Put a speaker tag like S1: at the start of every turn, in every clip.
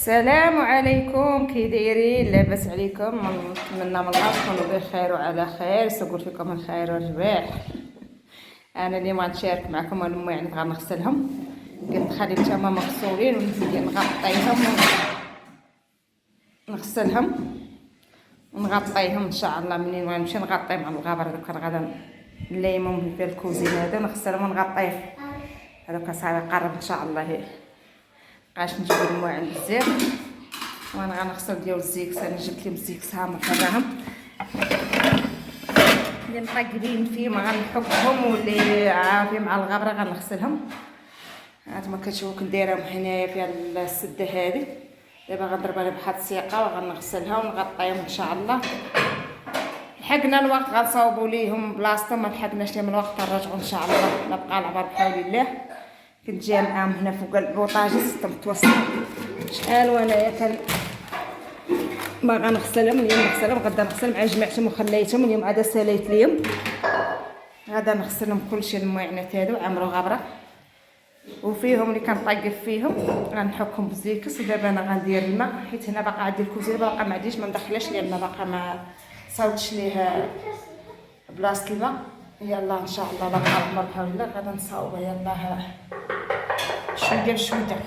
S1: السلام عليكم، كي دايرين؟ لاباس عليكم؟ نتمنى من الله تكونوا بخير وعلى خير، سقول فيكم الخير والرباح. انا اليوم غنشارك معكم المهم يعني غنغسلهم. قلت خلي نتوما مغسولين ونجي نغطيهم ونغسلهم ونغطيهم ان شاء الله. منين غنمشي نغطي مع الغابر هذوك غادا نليمهم في الكوزين هذا ونغسلهم ونغطيه. هذوك صافي قرب ان شاء الله. بقاش نجيب الماء عند بزاف وانا غنغسل ديال الزيكس. انا جبت لهم الزيكس ها محراهم اللي مطقبين فيه ما غنحكهم واللي عارفين مع الغبره غنغسلهم. هانتوما كتشوفوا كنديرهم حنايا في السده هذه. دابا غنضربها لها بواحد السيقه وغنغسلها ونغطيهم ان شاء الله. لحقنا الوقت غنصاوبوا ليهم بلاصتهم، ما لحقناش ليهم الوقت نرجعوا ان شاء الله. نبقى العبر بحول الله. كنت جايه معاهم هنا فوق البوطاجيس متوسط شحال وانايا كان ما غنغسلهم. اليوم نغسلهم غدا نغسل مع جمعتهم وخليتهم. اليوم عاد ساليت ليهم غدا نغسلهم كلشي. المعينات هادو عمرو غبره وفيهم اللي كنطيب فيهم غنحكهم بالزيكس. ودابا انا غندير الماء حيت هنا باقا عندي الكوزينه باقا ما عنديش ما مدخلاش لان باقا ما صاوبتش ليها بلاصه الماء. يلا ان شاء الله لا نعمر بحول الله غدا نصاوبها. يلا شويه بشويه.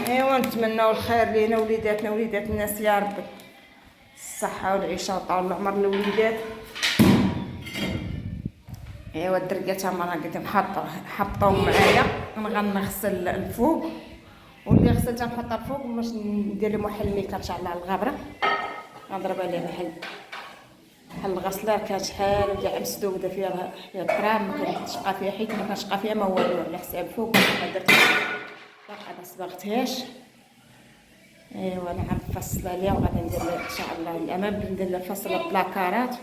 S1: ايوا نتمناو الخير لينا وليداتنا وليدات الناس يا رب، الصحه والعيشه وطول العمر للوليدات. ايوا الدرقات هما راه قدام حطوهم معايا. انا غنغسل الفوق واللي غسلتها نحطها الفوق باش ندير لهم واحد الميكا ان شاء الله على الغابره. غنضربها ليها بحال الغسله كانت شحال كاع مسدوده فيها التراب ما كانتش بقى فيها حيت ما كانش بقى فيها ما والو على حساب فوق ما درت باقا ما صبغتهاش. ايوا انا غنفصل عليها وغادي ندير ان شاء الله الامام ندير لها فصل البلاكارات.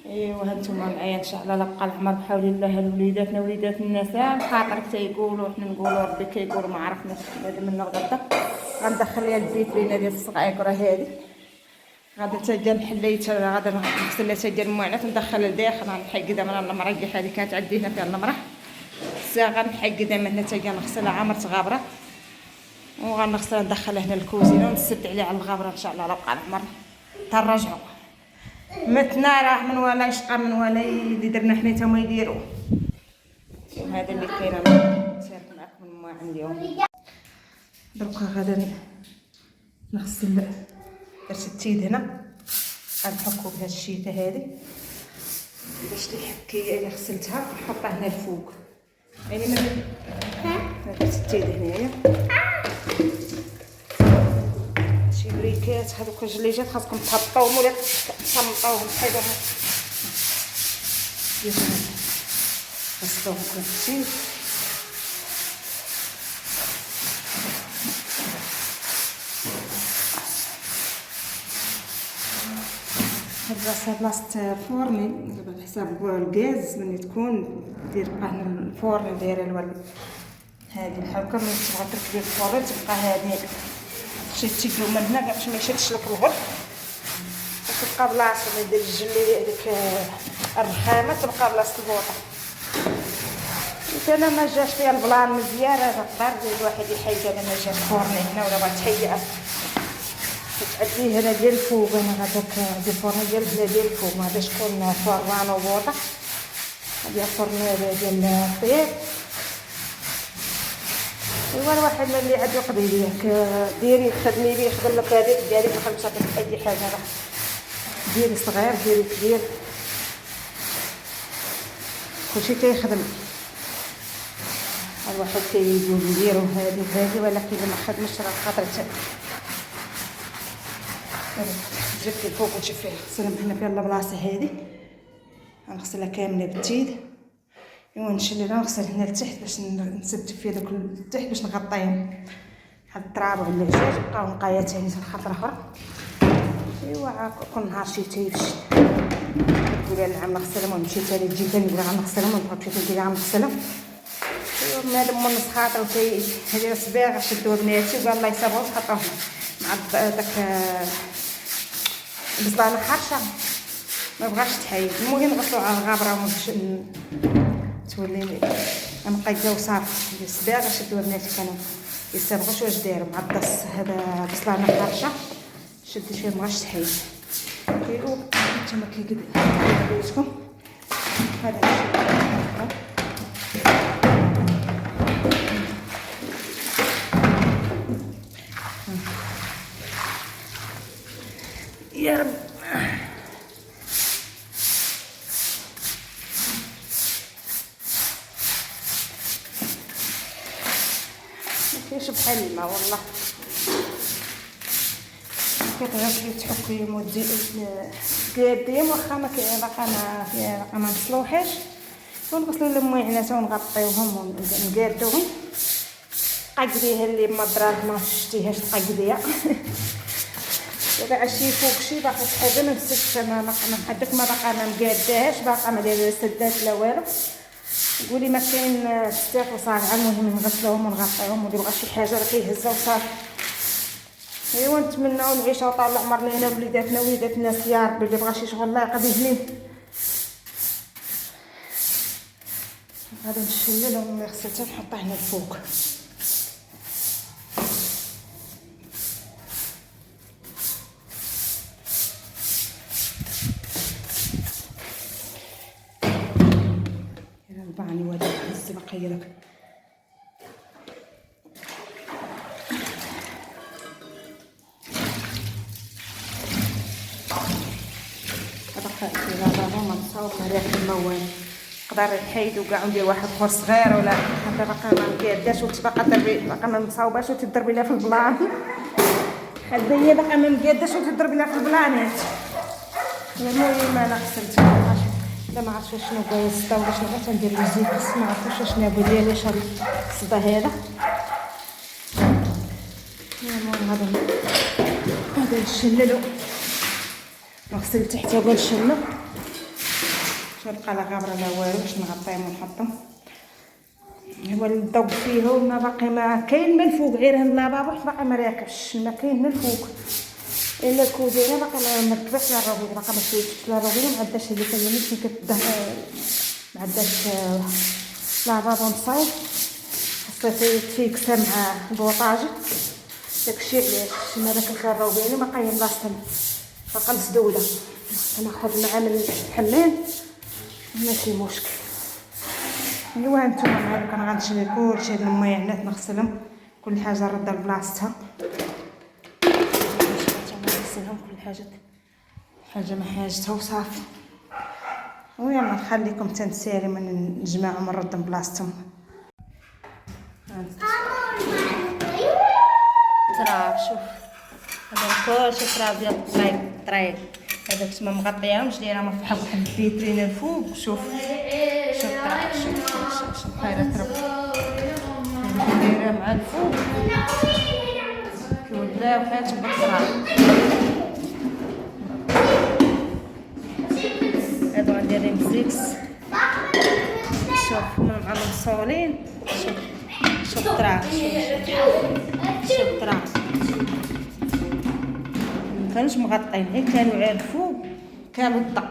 S1: ايوا هانتوما معايا ان شاء الله. لا بقى العمر بحول الله لوليداتنا وليدات الناس. خاطرك تيقولوا حنا نقولوا ربي كيقول ما عرفناش هذا من الغدا. غندخل ليها الفيترينا ديال الصغيره هذه غادا تاجا نحليت غادا نغسل لها تاجا المعينات ندخلها لداخل. غنحيدها من المريح هذه كانت عندي هنا فيها المرح غنحيدها من هنا تاجا نغسلها عمرت غابره وغنغسلها ندخلها هنا الكوزينه ونسد عليها على الغابره ان شاء الله. لا بقى العمر تنرجعوا متنا راه من ولا يشقى من ولا اللي درنا حنا تا هما يديروا. هذا اللي كاين انا شارك معكم الماء اليوم. دروكا غادا نغسل درت التيد هنا غنحكو بهاد الشيته هادي باش الحكايه اللي غسلتها نحطها هنا الفوق. يعني درت التيد هنايا شي بريكات هذوك الجليجات خاصكم تهبطوهم ولا تسمطوهم تحيدوهم. غسلوهم كلشي هاد بلاصه فورني دابا على حساب الغاز ملي تكون دير بقى هنا الفورن دايره الورد هذه الحركه. ملي تبغى تركبي الفورن تبقى هذه شي تيدو من هنا باش ما يشدش لك الغرف وتبقى بلاصه ما دير الجلي هذيك الرخامه تبقى بلاصه البوطه. انا ما جاش فيها البلان مزيان راه تقدر الواحد يحيد. انا ما جاش فورني هنا ولا بغات تهيئ تعديه هنا ديال الفوق. انا هذاك ديال الفرن ديال البلا ديال الفوق ما غاديش تكون فران وبوطه. هادي الفرن ديال الطياب. ايوا الواحد اللي عنده قضيه ديري تخدمي بيه يخدم لك هذيك ديالي ما خلصش اي حاجه. راه ديري صغير ديري كبير كلشي تيخدم. الواحد كيقول نديرو هادي ولكن ما خدمش راه خاطر جبت الفوق ونشوف فيها غسلهم هنا فيها البلاصه هذه غنغسلها كامله بالتيد. ايوا نشلي لها نغسل هنا لتحت باش نسد فيها دوك لتحت باش نغطيهم بحال التراب ولا العشاش بقاو نقايا تاني خطره اخرى. ايوا كل نهار شي تيفش تقولي نعم نغسلهم ونمشي تاني تجي تاني نقول غنغسلهم ونبقى نمشي تاني غنغسلهم. ايوا هذا من نص خاطر هذه صباغ شدوها بناتي وقال الله يصبروا تحطوهم مع داك البصلانه حارشه ما بغاش تحيد. المهم غسلوا على الغابره تولي نقيقه وصافي. الصباغ شدوها بناتي كانوا يصبغوش واش دايروا مع الدص. هذا بصلانه خارشه شدي فيه مابغاش تحيد كيلو نتوما كيقدلكم هذا يا رب. مكاينش بحال الماء والله كتغسلي تحكيهم وديهم واخا ما باقا ما مصلوحيش ونغسلو المعينات ونغطيوهم ونقادوهم. قاقديها اللي مضرات ما شتيهاش تقاقديها دابا شي فوق شي باقا شي حاجه ما نسيتش انا هذاك ما باقا ما مقاداهاش باقا ما دايره سدات لا والو. قولي ما كاين ستاف وصالحه المهم نغسلوهم ونغطيوهم واللي بغى شي حاجه راه كيهزها وصافي. ايوا نتمناو نعيشو طال العمر لينا وليداتنا وليدات الناس يا ربي. اللي بغى شي شغل لايق بيهنين. غادي نشلل وملي غسلتها نحطها هنا الفوق. الباني وهذا الحس باقي لك ما نصاوب ريح الموال نقدر نحيد وكاع وندير واحد اخر صغير ولا هذا باقا ما مقاداش وتبقى باقا ما مصاوباش وتضربي لها في البلان. هذا هي باقا ما مقاداش وتضربي لها في البلانات. المهم انا غسلتها لا ما عرفتش شنو بغا الصدا ولا شنو بغيت ندير الزيت بس ما عرفتش شنو بغا ديالي واش الصدا هذا. المهم غادي نشللو نغسل تحت ونشلو نبقى لا غابره لا والو باش نغطيهم ونحطهم. هو الضوء فيه وما باقي ما كاين من الفوق غير هاد لابابو باقي ما راكبش ما كاين من الفوق الا الكوزينه باقي ما ركبتش لا الروبيل باقي ما شريتش لا الروبيل ما عندهاش اللي كاين ملي ما عندهاش لابابو مصايب خاصها تفيكسها مع البوطاجي داكشي علاش ما داك الروبيل ما قايم بلاصتها باقا مسدوده. ناخذ معاه من الحمام ماشي مشكل. ايوا هانتوما معايا كان غنشري كلشي هاد المعينات نغسلهم كل حاجه نردها لبلاصتها نغسلهم كل حاجه ما حاجتها وصافي. ويلا نخليكم تنسالي من نجمعهم ونردهم بلاصتهم. تراب شوف هذا كلشي تراب ديال الطريق هذاك تما مغطياهمش دايرهم بحال واحد الفيترينا الفوق. شوف تراب شوف خيرات ربي دايره مع الفوق كيولاو حياتهم بالتراب. هادو غندير مزيكس شوف مع المصولين شوف تراب شوف تراب مكانوش مغطين غير كانوا عاد فوق كانوا الضو.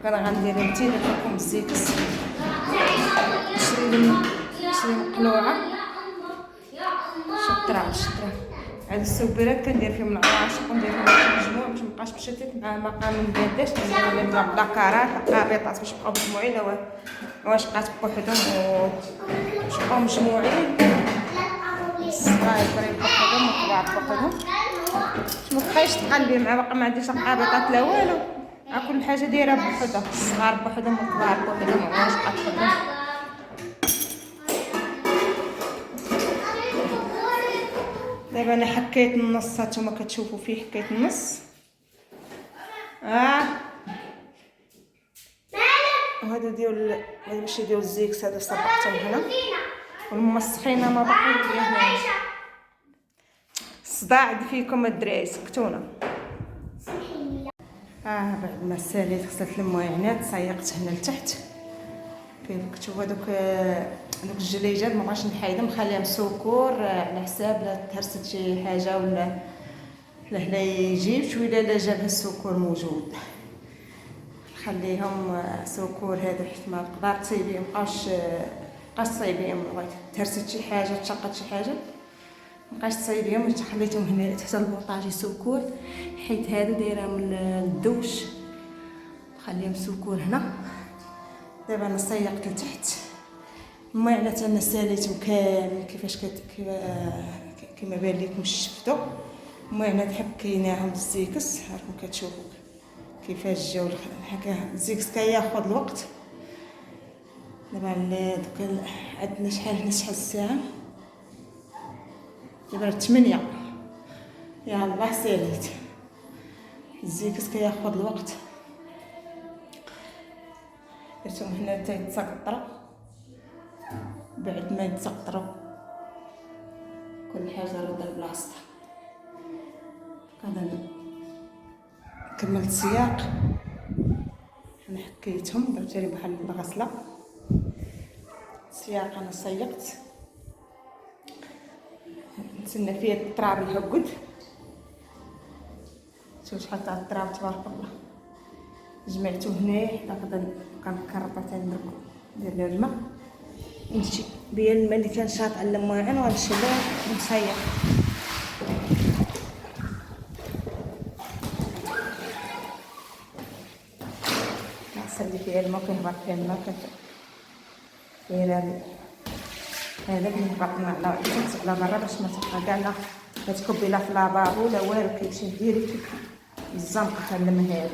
S1: انا غندير نتينا لكم الزيكس شري مقلوعه شطره هاد السوبيرات كندير فيهم العراشق وندير فيهم مجموع باش مابقاش مشتت مع مقام مباداش ندير لهم لاكارات قابيطات باش يبقاو مجموعين واش بقات بوحدهم باش يبقاو مجموعين الصغاير بوحدهم والكبار بوحدهم باش متبقايش تقلبي مع باقا ما عنديش قابيطات لا والو. كل حاجه دايره بوحدها الصغار بوحدهم والكبار بوحدهم واش بقات بوحدهم. دابا انا حكيت النص هانتوما كتشوفوا فيه حكيت النص وهذا ديال هذا ماشي ديال الزيكس هذا صبحتهم هنا والمسخينه ما باقي ليا هنا. الصداع فيكم الدراري سكتونا. بعد ما ساليت غسلت المعينات سيقت هنا لتحت كيف كتشوفوا دوك الجليجات ما بغاش نحيدهم مخليهم سكور على حساب لا تهرست شي حاجه ولا لا يجيب شويه لا جابها السكور موجود خليهم سكور هذا حيت ما تقدر تصيبيهم مابقاش تصيبيهم بغيتي تهرست شي حاجه تشقت شي حاجه مابقاش تصايبيهم، باش خليتهم هنا تحت البوطاجي سكور، حيت هادو دايره من الدوش، خليهم سكور هنا. دابا انا صيقت لتحت، الماعنات انا ساليتهم كامل كيفاش كيما بان لكم شفتوا. الماعنات حكيناهم بالزيكس، راكم كتشوفوا كيفاش جاو هكا. الزيكس كياخذ الوقت. دابا دوك عندنا شحال الساعه؟ دابا 8. يا الله ساليت. الزيكس كياخذ الوقت. درتهم هنا حتى يتسقطروا. بعد ما يتسقطروا كل حاجه رد البلاصه. هذا كملت السياق، انا حكيتهم درت لي بحال الغسله. السياق انا سيقت، نتسنى فيه التراب الهقد. شوف شحال تاع التراب تبارك الله. جمعته هنا غدا كنكرطه تندرك ندير الماء، نمشي بيا الماء اللي كان شاط على الماعن ونمشي له نصيق. نغسل فيها الماء كيهبط فيها الماء دايره هذا كنهبط على برا باش ما تبقى كاع لا تكبي لا في لابابو لا والو، كيمشي ديريكت الزنقه تاع الماء هذا.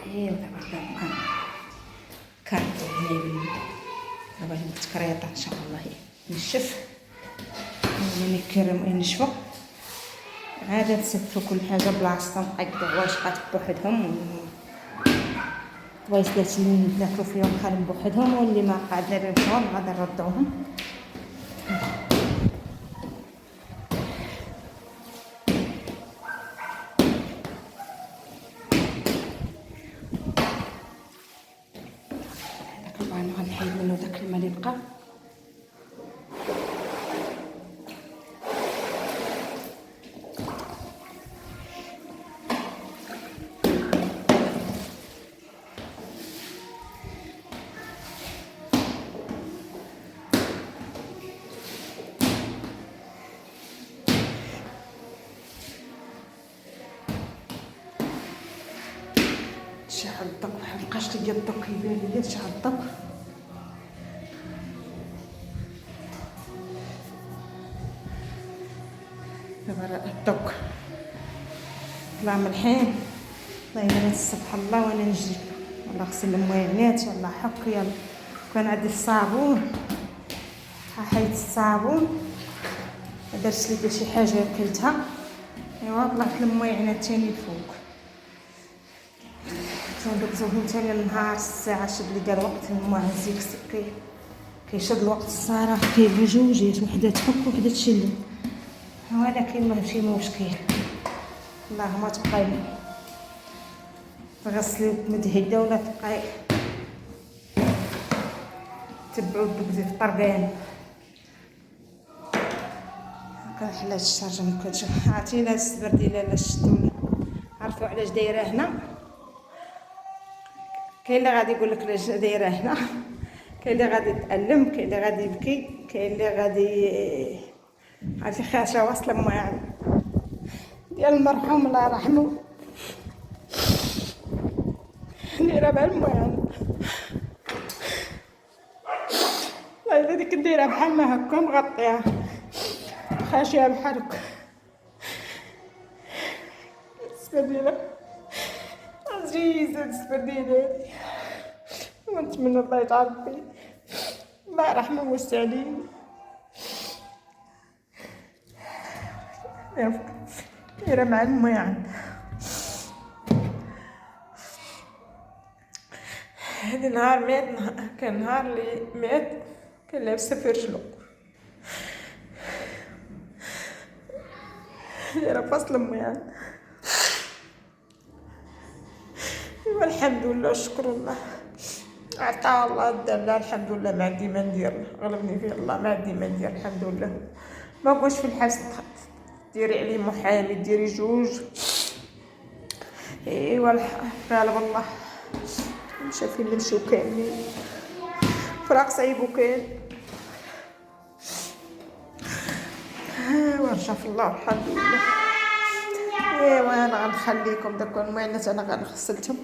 S1: ايوا دابا كارطو هنا دابا التكريطه ان شاء الله نشف يعني كرم ينشفوا، عاد نسفوا كل حاجه بلاصتها، نقيدوا واش بوحدهم وايسلات اللي ناكلوا فيهم خالين بوحدهم، واللي ما قادرين فيهم غادي نردوهم. هذاك البانو غنحيد منه داك الماء اللي بقى. شعل الضو، مابقاش ليا الضو كيبان ليا. شعل الضو دابا الضو طلع ملحين. الله يبارك سبحان الله. وانا نجي ولا غسل الماعنات ولا حك، يلا كان عندي الصابون حيت الصابون درت لي شي حاجه كلتها. ايوا طلعت الماعنات تاني الفوق. دوك زوجين تاني النهار الساعه شد لي دار وقت الماء زيكس كيشد الوقت الصراحه. كاين جوجيات، وحده تفك وحده تشل، ولكن ماشي مشكل. اللهم تبقاي تغسلي وتمدهده ولا تبقاي تبعو دوك الطرقان. هكا حلات الشارجه مكنتش عرفتي لا السبرديله لا الشتوله. عرفتوا علاش دايره هنا؟ كاين اللي غادي يقول لك علاش دايره هنا، كاين اللي غادي يتالم، كاين اللي غادي يبكي، كاين اللي غادي عرفتي خاشه واصله الماعن ديال المرحوم الله يرحمه. دايره بحال الماعن والله ديك دايره بحال ما هكا مغطيه خاشيه بحال هكا. السبرديله عزيزه السبرديله هادي، ونتمنى الله يجعل ربي الله يرحمه المستعلين. دايره مع الماعن. هذا نهار مات، كان نهار اللي مات كان لابسه في رجلو. دايره فصل الماعن. والحمد لله شكر الله عطا الله دار لها. الحمد لله ما عندي ما ندير، غلبني فيه الله، ما عندي ما ندير الحمد لله. ما بغيتش في الحبس ديري عليه محامي، ديري جوج. ايوا غالب الله مشى فين اللي مشيو كاملين. فراق صعيب وكان شاف الله الحمد لله. ايوا انا غنخليكم دوك المعينات انا غنغسلتهم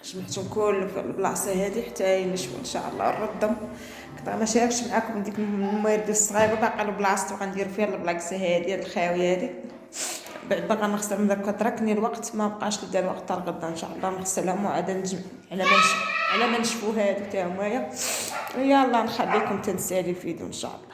S1: جمعتهم كل في البلاصه هذه حتى ينشفوا ان شاء الله نردهم. كنت ما شاركش معاكم ديك الموارد الصغيره باقا لبلاصتو غندير فيها البلاصه هذه الخاويه هذه. بعد باغا نغسلهم داك تركني الوقت ما بقاش لي الوقت حتى الغدا ان شاء الله نغسلهم وعاد نجمع على ما نشفوا هادو تا هما. يلا نخليكم تنسالي الفيديو ان شاء الله.